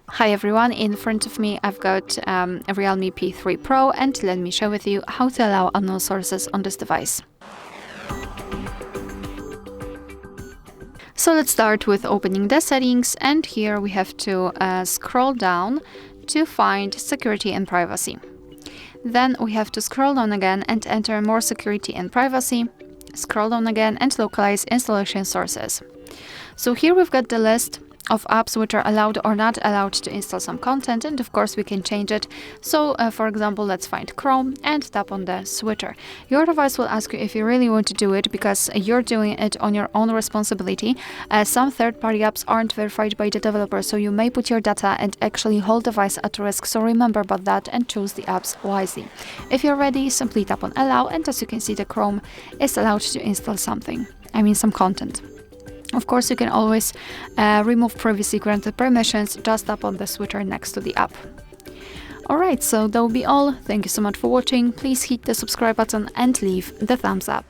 Hi everyone, in front of me I've got a REALME P3 Pro, and let me share with you how to allow unknown sources on this device. So let's start with opening the settings, and here we have to scroll down to find security and privacy. Then we have to scroll down again and enter more security and privacy, scroll down again and localize installation sources. So here we've got the list of apps which are allowed or not allowed to install some content, and of course we can change it. So for example, let's find Chrome and tap on the switcher. Your device will ask you if you really want to do it, because you're doing it on your own responsibility. Some third-party apps aren't verified by the developer, so you may put your data and actually whole device at risk, so remember about that and choose the apps wisely. If you're ready, simply tap on allow, and as you can see, the Chrome is allowed to install some content. Of course, you can always remove previously granted permissions. Just tap on the switcher next to the app. Alright, so that will be all. Thank you so much for watching. Please hit the subscribe button and leave the thumbs up.